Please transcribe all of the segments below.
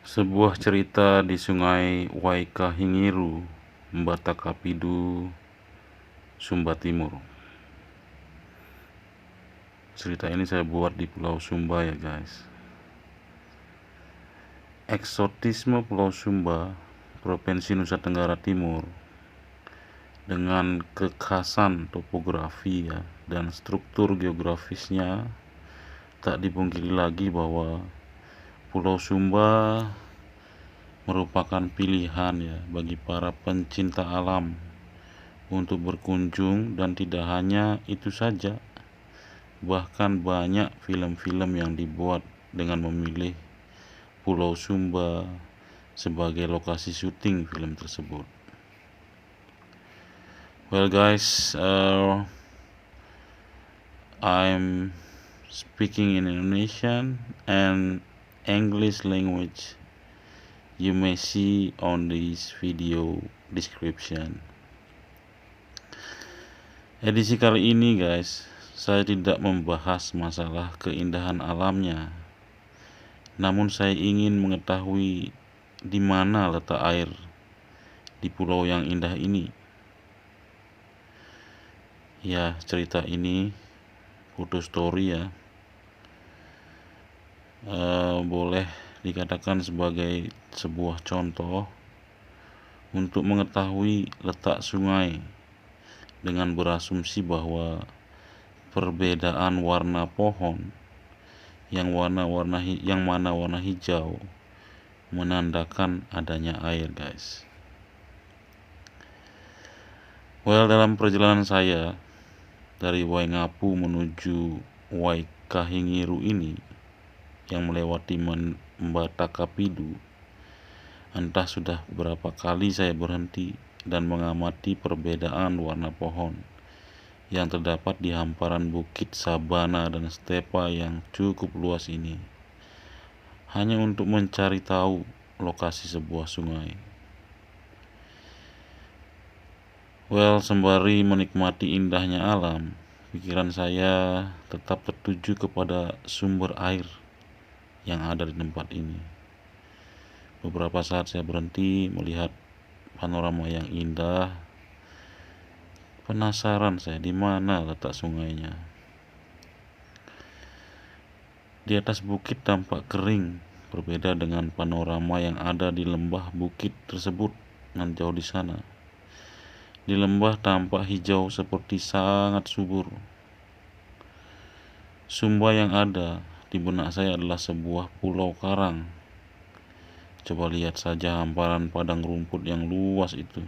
Sebuah cerita di Sungai Waikahingiru, Mbatakapidu, Sumba Timur. Cerita ini saya buat di Pulau Sumba ya guys. Eksotisme Pulau Sumba, Provinsi Nusa Tenggara Timur, dengan kekhasan topografi ya, dan struktur geografisnya, tak dipungkiri lagi bahwa Pulau Sumba merupakan pilihan ya bagi para pencinta alam untuk berkunjung, dan tidak hanya itu saja, bahkan banyak film-film yang dibuat dengan memilih Pulau Sumba sebagai lokasi syuting film tersebut. Well guys, I'm speaking in Indonesian and English language. You may see on this video description. Edisi kali ini guys, saya tidak membahas masalah keindahan alamnya, namun saya ingin mengetahui di mana letak air di pulau yang indah ini. Ya, cerita ini foto story ya, boleh dikatakan sebagai sebuah contoh untuk mengetahui letak sungai, dengan berasumsi bahwa perbedaan warna pohon yang mana warna hijau menandakan adanya air guys. Well, dalam perjalanan saya dari Waingapu menuju Waikahingiru ini, yang melewati Mbatakapidu, entah sudah berapa kali saya berhenti dan mengamati perbedaan warna pohon yang terdapat di hamparan bukit sabana dan stepa yang cukup luas ini, hanya untuk mencari tahu lokasi sebuah sungai. Well, sembari menikmati indahnya alam, pikiran saya tetap tertuju kepada sumber air yang ada di tempat ini. Beberapa saat saya berhenti melihat panorama yang indah. Penasaran saya di mana letak sungainya. Di atas bukit tampak kering, berbeda dengan panorama yang ada di lembah bukit tersebut yang jauh di sana. Di lembah tampak hijau seperti sangat subur. Sumba yang ada di benak saya adalah sebuah pulau karang. Coba lihat saja hamparan padang rumput yang luas itu.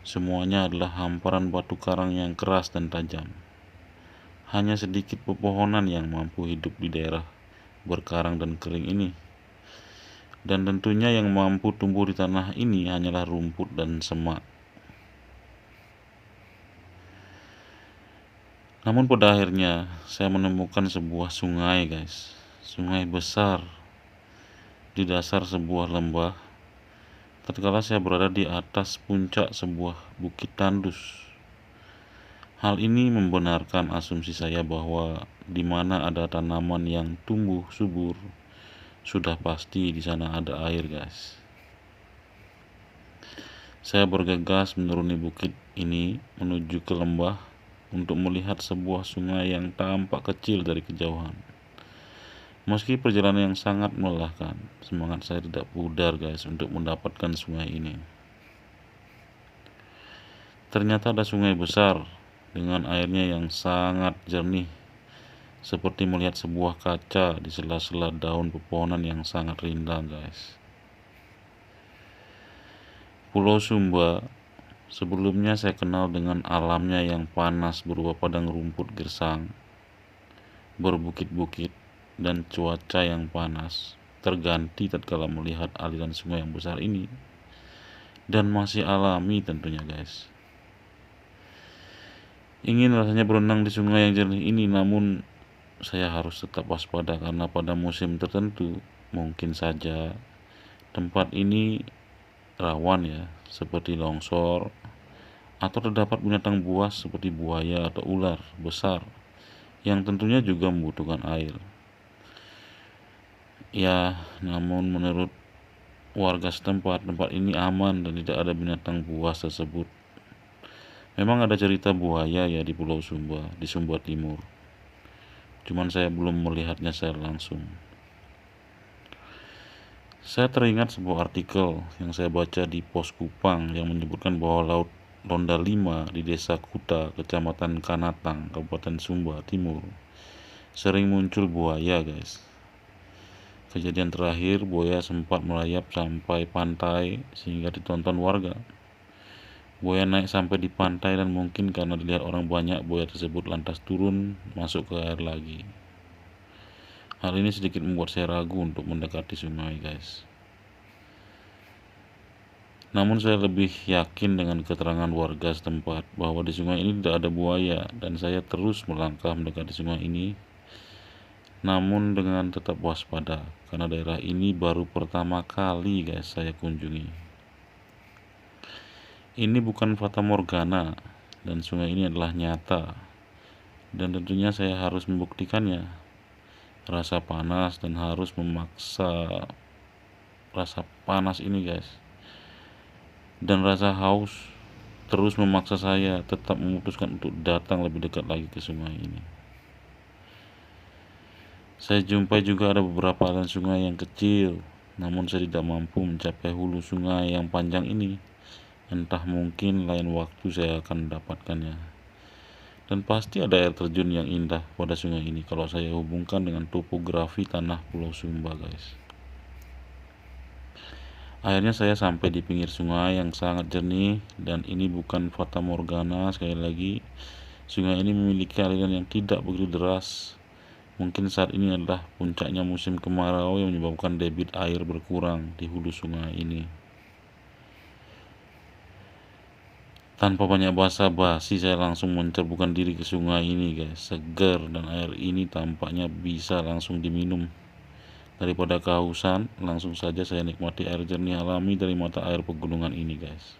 Semuanya adalah hamparan batu karang yang keras dan tajam. Hanya sedikit pepohonan yang mampu hidup di daerah berkarang dan kering ini. Dan tentunya yang mampu tumbuh di tanah ini hanyalah rumput dan semak. Namun pada akhirnya saya menemukan sebuah sungai guys. Sungai besar di dasar sebuah lembah, tatkala saya berada di atas puncak sebuah bukit tandus. Hal ini membenarkan asumsi saya bahwa di mana ada tanaman yang tumbuh subur, sudah pasti di sana ada air guys. Saya bergegas menuruni bukit ini menuju ke lembah untuk melihat sebuah sungai yang tampak kecil dari kejauhan. Meski perjalanan yang sangat melelahkan, semangat saya tidak pudar guys untuk mendapatkan sungai ini. Ternyata ada sungai besar dengan airnya yang sangat jernih, seperti melihat sebuah kaca di sela-sela daun pepohonan yang sangat rindang guys. Pulau Sumba sebelumnya saya kenal dengan alamnya yang panas berupa padang rumput gersang, berbukit-bukit, dan cuaca yang panas terganti tatkala melihat aliran sungai yang besar ini, dan masih alami tentunya guys. Ingin rasanya berenang di sungai yang jernih ini, namun saya harus tetap waspada karena pada musim tertentu mungkin saja tempat ini rawan ya, seperti longsor, atau terdapat binatang buas seperti buaya atau ular besar yang tentunya juga membutuhkan air. Ya, namun menurut warga setempat, tempat ini aman dan tidak ada binatang buas tersebut. Memang ada cerita buaya ya di Pulau Sumba, di Sumba Timur. Cuman saya belum melihatnya secara langsung. Saya teringat sebuah artikel yang saya baca di Pos Kupang yang menyebutkan bahwa Laut Ronda 5 di Desa Kuta, Kecamatan Kanatang, Kabupaten Sumba Timur, sering muncul buaya, guys. Kejadian terakhir, buaya sempat merayap sampai pantai sehingga ditonton warga. Buaya naik sampai di pantai dan mungkin karena dilihat orang banyak, buaya tersebut lantas turun masuk ke air lagi. Hal ini sedikit membuat saya ragu untuk mendekati sungai, guys. Namun saya lebih yakin dengan keterangan warga setempat bahwa di sungai ini tidak ada buaya, dan saya terus melangkah mendekati sungai ini, namun dengan tetap waspada karena daerah ini baru pertama kali, guys, saya kunjungi. Ini bukan fata morgana, dan sungai ini adalah nyata, dan tentunya saya harus membuktikannya. Rasa panas dan harus memaksa rasa panas ini, guys, dan rasa haus terus memaksa saya tetap memutuskan untuk datang lebih dekat lagi ke sungai ini. Saya jumpai juga ada beberapa aliran sungai yang kecil, namun saya tidak mampu mencapai hulu sungai yang panjang ini. Entah mungkin lain waktu saya akan mendapatkannya. Dan pasti ada air terjun yang indah pada sungai ini kalau saya hubungkan dengan topografi tanah Pulau Sumba, guys. Akhirnya saya sampai di pinggir sungai yang sangat jernih, dan ini bukan fata morgana. Sekali lagi, sungai ini memiliki aliran yang tidak begitu deras. Mungkin saat ini adalah puncaknya musim kemarau yang menyebabkan debit air berkurang di hulu sungai ini. Tanpa banyak basa-basi, saya langsung mencerbukan diri ke sungai ini, guys. Segar, dan air ini tampaknya bisa langsung diminum. Daripada kehausan, langsung saja saya nikmati air jernih alami dari mata air pegunungan ini, guys.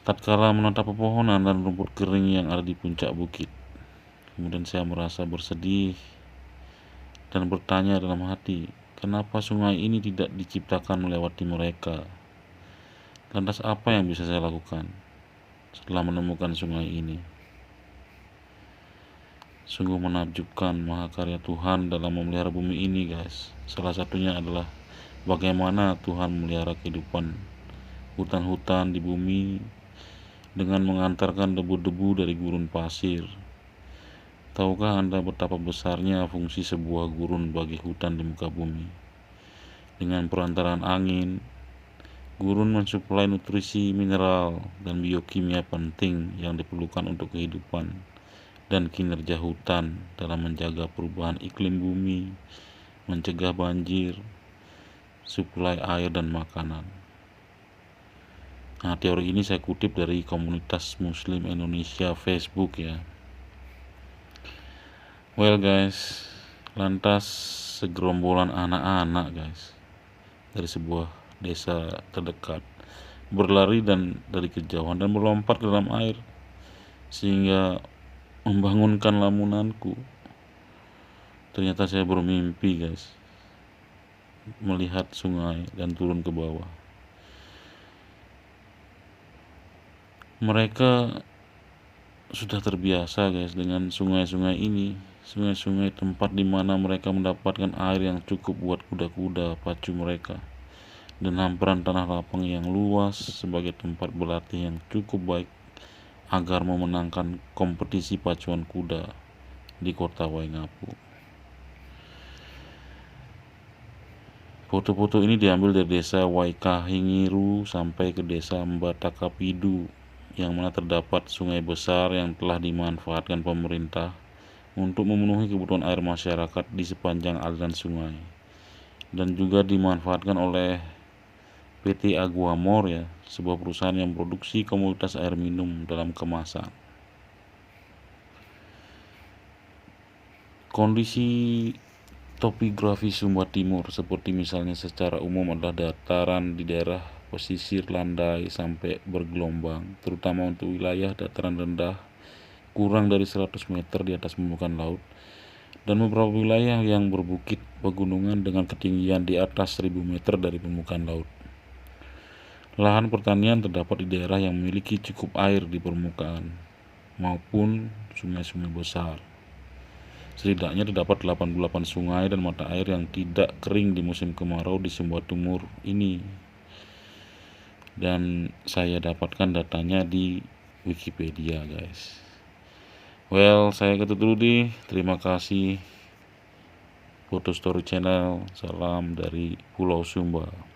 Tatkala menatap pepohonan dan rumput kering yang ada di puncak bukit, kemudian saya merasa bersedih dan bertanya dalam hati, kenapa sungai ini tidak diciptakan melewati mereka? Lantas apa yang bisa saya lakukan setelah menemukan sungai ini? Sungguh menakjubkan mahakarya Tuhan dalam memelihara bumi ini, guys. Salah satunya adalah bagaimana Tuhan memelihara kehidupan hutan-hutan di bumi dengan mengantarkan debu-debu dari gurun pasir. Tahukah Anda betapa besarnya fungsi sebuah gurun bagi hutan di muka bumi? Dengan perantaraan angin, gurun mensuplai nutrisi mineral dan biokimia penting yang diperlukan untuk kehidupan dan kinerja hutan dalam menjaga perubahan iklim bumi, mencegah banjir, suplai air dan makanan. Nah, teori ini saya kutip dari komunitas Muslim Indonesia Facebook, ya. Well, guys, lantas segerombolan anak-anak, guys, dari sebuah desa terdekat berlari dan dari kejauhan dan melompat ke dalam air sehingga membangunkan lamunanku. Ternyata saya bermimpi, guys, melihat sungai dan turun ke bawah. Mereka sudah terbiasa, guys, dengan sungai-sungai ini, sungai-sungai tempat di mana mereka mendapatkan air yang cukup buat kuda-kuda pacu mereka, dan hamparan tanah lapang yang luas sebagai tempat berlatih yang cukup baik agar memenangkan kompetisi pacuan kuda di kota Waingapu. Foto-foto ini diambil dari desa Waikahingiru sampai ke desa Mbatakapidu, yang mana terdapat sungai besar yang telah dimanfaatkan pemerintah untuk memenuhi kebutuhan air masyarakat di sepanjang aliran sungai, dan juga dimanfaatkan oleh PT Aguamor, ya, sebuah perusahaan yang memproduksi komoditas air minum dalam kemasan. Kondisi topografi Sumba Timur seperti misalnya secara umum adalah dataran di daerah pesisir landai sampai bergelombang, terutama untuk wilayah dataran rendah kurang dari 100 meter di atas permukaan laut, dan beberapa wilayah yang berbukit pegunungan dengan ketinggian di atas 1000 meter dari permukaan laut. Lahan pertanian terdapat di daerah yang memiliki cukup air di permukaan maupun sungai-sungai besar. Setidaknya terdapat 88 sungai dan mata air yang tidak kering di musim kemarau di Sumba Timur ini. Dan saya dapatkan datanya di Wikipedia, guys. Well, saya ketut dulu nih. Terima kasih Foto Story Channel. Salam dari Pulau Sumba.